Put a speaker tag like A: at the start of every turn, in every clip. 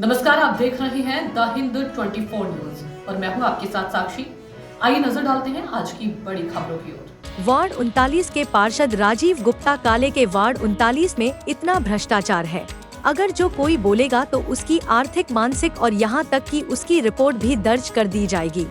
A: नमस्कार, आप देख रहे हैं द हिंद 24 न्यूज और मैं हूं आपके साथ साक्षी। आइए नजर डालते हैं आज की बड़ी खबरों की ओर।
B: वार्ड 39 के पार्षद राजीव गुप्ता काले के वार्ड 39 में इतना भ्रष्टाचार है, अगर जो कोई बोलेगा तो उसकी आर्थिक, मानसिक और यहाँ तक कि उसकी रिपोर्ट भी दर्ज कर दी जाएगी।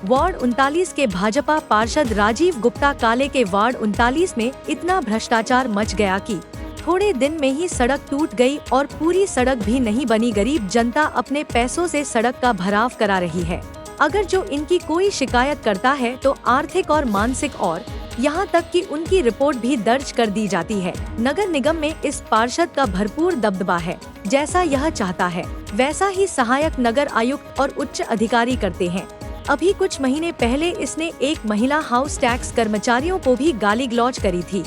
B: वार्ड 39 के भाजपा पार्षद राजीव गुप्ता काले के वार्ड 39 में इतना भ्रष्टाचार मच गया कि थोड़े दिन में ही सड़क टूट गई और पूरी सड़क भी नहीं बनी। गरीब जनता अपने पैसों से सड़क का भराव करा रही है। अगर जो इनकी कोई शिकायत करता है तो आर्थिक और मानसिक और यहाँ तक कि उनकी रिपोर्ट भी दर्ज कर दी जाती है। नगर निगम में इस पार्षद का भरपूर दबदबा है। जैसा यह चाहता है वैसा ही सहायक नगर आयुक्त और उच्च अधिकारी करते हैं। अभी कुछ महीने पहले इसने एक महिला हाउस टैक्स कर्मचारियों को भी गाली गलौज करी थी।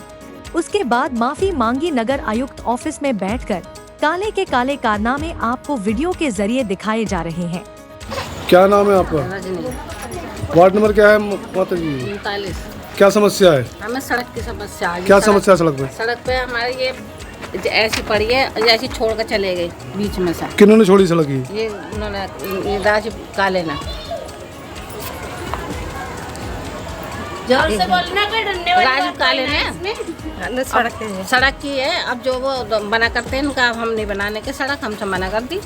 B: उसके बाद माफी मांगी। नगर आयुक्त ऑफिस में बैठकर काले के काले कारनामे आपको वीडियो के जरिए दिखाए जा रहे हैं।
C: क्या नाम है आपका?
D: रजनी।
C: वार्ड नंबर क्या है माता जी?
D: 39।
C: क्या समस्या है?
D: हमें सड़क की समस्या आ गई।
C: क्या समस्या है सड़क पे?
D: सड़क पे हमारे ये ऐसी पड़ी है, ऐसी छोड़ कर चले गए बीच में से।
C: किन्होंने छोड़ी सड़क की?
D: ये उन्होंने, ये राजीव काले ना।
E: जोर से बोलना, कोई डरने वाली
D: राजीव
E: बात
D: काले
E: नहीं है
D: ने
E: इसमें।
D: सड़क की है। अब जो वो बना करते हैं उनका, हम नहीं बनाने के सड़क, हमसे मना कर दी।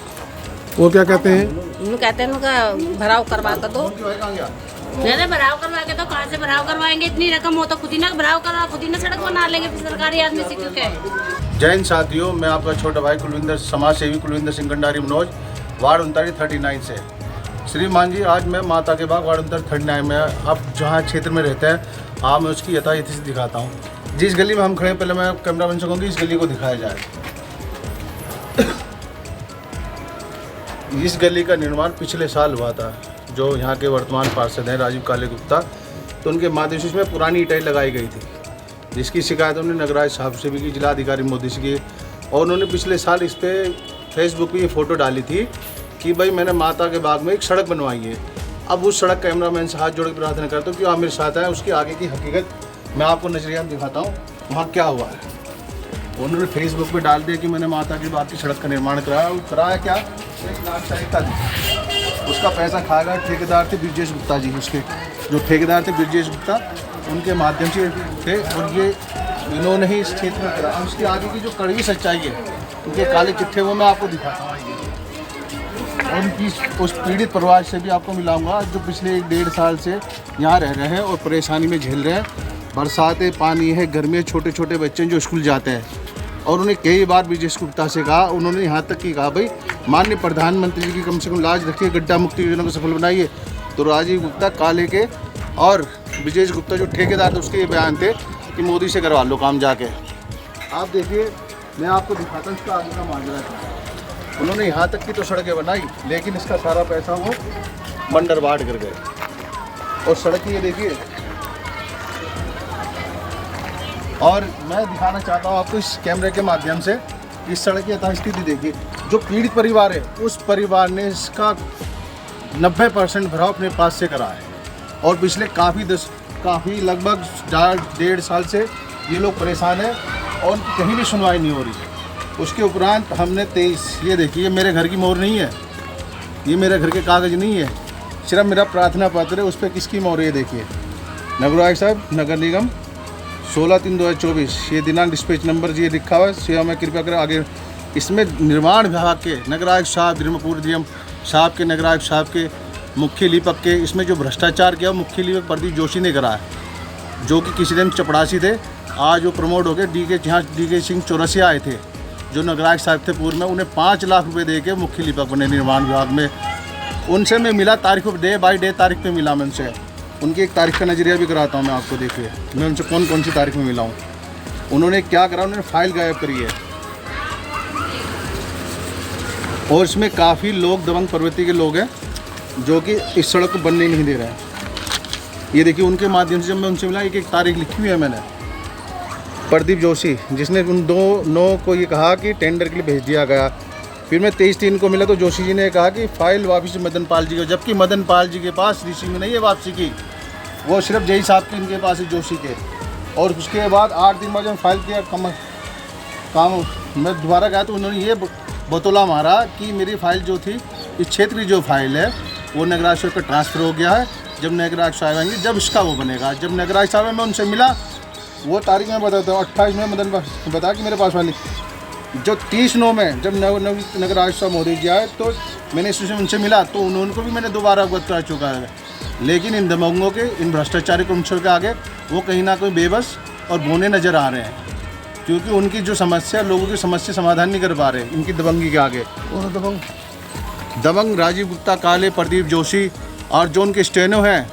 C: वो क्या कहते हैं?
D: उन कहते हैं उनका भराव करवा कर दो।
E: नहीं, भराव करवा के तो कहाँ से भराव करवाएंगे? इतनी रकम हो तो खुद ही ना भराव करवा, खुद ही ना सड़क बना लेंगे। फिर सरकारी आदमी से क्यों कहे?
F: जय हिंद साथियों, मैं आपका छोटा भाई कुलविंदर, समाज सेवी कुलविंदर सिंह कंडारी मनोज, वार्ड 39 से। श्रीमान जी, आज मैं माता के बाग वार्ड 39 में, आप जहाँ क्षेत्र में रहते हैं, हाँ, मैं उसकी यथायथी से दिखाता हूँ। जिस गली में हम खड़े, पहले मैं कैमरामैन से कहूँगी इस गली को दिखाया जाए। इस गली का निर्माण पिछले साल हुआ था। जो यहाँ के वर्तमान पार्षद हैं राजीव काले गुप्ता, तो उनके माध्यम से इसमें पुरानी ईंटें लगाई गई थी, जिसकी शिकायत उन्होंने नगराज साहब से भी की, जिलाधिकारी मोदी से की, और उन्होंने पिछले साल इस पर फेसबुक पे ये फ़ोटो डाली थी कि भाई मैंने माता के बाग में एक सड़क बनवाई है। अब उस सड़क कैमरामैन से हाथ जोड़ के प्रार्थना करता हूँ कि आप मेरे साथ आए, उसकी आगे की हकीकत मैं आपको नजरिया में दिखाता हूँ वहाँ क्या हुआ है। उन्होंने फेसबुक पे डाल दिया कि मैंने माता के बाग की सड़क का निर्माण कराया। वो कराया क्या? 1,40,000। उसका पैसा खाएगा ठेकेदार थे ब्रजेश गुप्ता जी। उसके जो ठेकेदार थे ब्रजेश गुप्ता, उनके माध्यम से थे, और ये इन्होंने ही इस क्षेत्र में करा। उसकी आगे की जो कड़वी सच्चाई है, उनके काले चिट्ठे, वो मैं आपको दिखाता हूँ। और उनकी उस पीड़ित परिवार से भी आपको मिलाऊंगा जो पिछले 1.5 साल से यहाँ रह रहे हैं और परेशानी में झेल रहे हैं। बरसातें, पानी है, गर्मी, छोटे छोटे बच्चे जो स्कूल जाते हैं। और उन्हें कई बार ब्रजेश गुप्ता से कहा, उन्होंने यहाँ तक कि कहा भाई माननीय प्रधानमंत्री जी की कम से कम लाज रखिए, गड्ढा मुक्ति योजना को सफल बनाइए। तो राजीव गुप्ता काले के और ब्रजेश गुप्ता जो ठेकेदार थे, उसके ये बयान थे कि मोदी से करवा लो काम जाके। आप देखिए, मैं आपको दिखाता हूँ इसका आगे का माजरा था। उन्होंने यहाँ तक की तो सड़कें बनाई, लेकिन इसका सारा पैसा वो मंडर बांट कर गए। और सड़क ये देखिए, और मैं दिखाना चाहता हूँ आपको इस कैमरे के माध्यम से इस सड़क की यथास्थिति देखिए। जो पीड़ित परिवार है, उस परिवार ने इसका 90% भराव अपने पास से करा है, और पिछले काफ़ी लगभग 1.5 साल से ये लोग परेशान हैं और उनकी कहीं भी सुनवाई नहीं हो रही। उसके उपरांत हमने 23, ये देखिए, ये मेरे घर की मोहर नहीं है, ये मेरे घर के कागज़ नहीं है, सिर्फ मेरा प्रार्थना पत्र है। उस पर किसकी मोहर है? ये देखिए, नगर आयुक्त साहब, नगर निगम 16/3/2024, ये दिनांक, डिस्पैच नंबर ये लिखा हुआ है। सेवा में कृपया करें आगे। इसमें निर्माण विभाग के नगर आयुक्त साहब, पूर्व डीएम साहब के, नगर आयुक्त साहब के, मुख्य लिपक के, इसमें जो भ्रष्टाचार किया वो मुख्य लिपक प्रदीप जोशी ने करा है, जो कि किसी दिन चपड़ासी थे। आज वो प्रमोट हो गए। DK सिंह चौरसिया आए थे, जो नगर आयुक्त साहब थे पूर्व में, उन्हें 5 लाख रुपए दे के मुख्य लिपक बने निर्माण विभाग में। उनसे मैं मिला, तारीख डे बाई डे तारीख पे मिला मैं उनसे। उनकी एक तारीख का नजरिया भी कराता हूँ मैं आपको। देखिए मैं उनसे कौन कौन सी तारीख में मिला हूँ। उन्होंने क्या करा, उन्होंने फाइल गायब करी है, और इसमें काफ़ी लोग दबंग प्रवृत्ति के लोग हैं जो कि इस सड़क को बनने नहीं दे रहे हैं। ये देखिए, उनके माध्यम से जब मैं उनसे मिला, एक तारीख लिखी हुई है मैंने, प्रदीप जोशी, जिसने उन 2/9 को ये कहा कि टेंडर के लिए भेज दिया गया। फिर मैं 23/3 को मिला तो जोशी जी ने कहा कि फाइल वापसी मदन पाल जी को, जबकि मदन पाल जी के पास ऋषि में नहीं है वापसी की, वो सिर्फ जय साहब के इनके पास है, जोशी के। और उसके बाद 8 दिन बाद जब फाइल किया काम मैं दोबारा गया तो उन्होंने ये बतौला मारा कि मेरी फाइल जो थी, इस क्षेत्र की जो फाइल है वो नगराज साहब का ट्रांसफ़र हो गया है। जब नगराज साहब आएंगे जब इसका वो बनेगा। जब नगराज साहब मैं उनसे मिला, वो तारीख मैं बताता हूँ, 28 में मदन बता कि मेरे पास वाली जो 30/9 में जब नगराज साहब महोदय जी आए तो मैंने उनसे मिला तो उनको भी मैंने दोबारा अवगत करा चुका है। लेकिन इन दबंगों के, इन भ्रष्टाचारी कर्मचारियों के आगे वो कहीं ना कहीं बेबस और बोने नज़र आ रहे हैं, क्योंकि उनकी जो समस्या, लोगों की समस्या समाधान नहीं कर पा रहे इनकी दबंगी के आगे। और दबंग राजीव गुप्ता, काले, प्रदीप जोशी और जो उनके स्टेनो हैं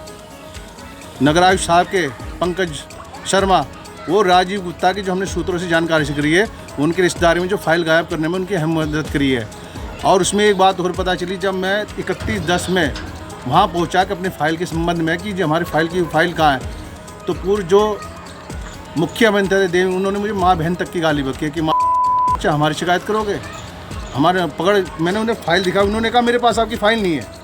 F: नगराज साहब के, पंकज शर्मा, वो राजीव गुप्ता की जो हमने सूत्रों से जानकारी से करी है, उनके रिश्तेदारी में जो फाइल गायब करने में उनकी अहम मदद करी है। और उसमें एक बात और पता चली, जब मैं 31/10 में वहाँ पहुँचा के अपने फ़ाइल के संबंध में कि जो हमारी फाइल कहाँ है, तो पूर्व जो मुख्यमंत्री देव, उन्होंने मुझे माँ बहन तक की गाली बकी कि माँ हमारी शिकायत करोगे, हमारे पकड़। मैंने उन्हें फ़ाइल दिखा, उन्होंने कहा मेरे पास आपकी फ़ाइल नहीं है।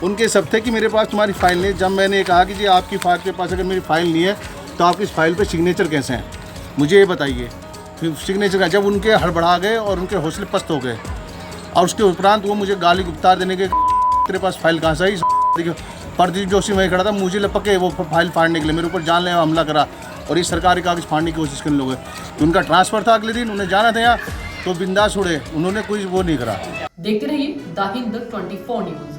F: उनके सब थे कि मेरे पास तुम्हारी फ़ाइल नहीं है। जब मैंने कहा कि जी आपकी फ़ाइल के पास अगर मेरी फ़ाइल नहीं है तो आपकी इस फाइल पे सिग्नेचर कैसे हैं, मुझे ये बताइए। फिर सिग्नेचर का जब उनके हड़बड़ा गए और उनके हौसले पस्त हो गए, और उसके उपरांत वो मुझे गाली गुप्तार देने के, तेरे पास फाइल कहाँ से आई। प्रदीप जोशी वहीं खड़ा था, मुझे लपके वो फाइल फाड़ने के लिए मेरे ऊपर जानलेवा हमला करा और इस सरकारी कागज फाड़ने की कोशिश करने लगे। तो उनका ट्रांसफ़र था अगले दिन, उन्हें जाना था यहाँ, तो बिंदास उड़े, उन्होंने कोई वो नहीं करा।
A: देखते रहिए द हिंद 24 न्यूज।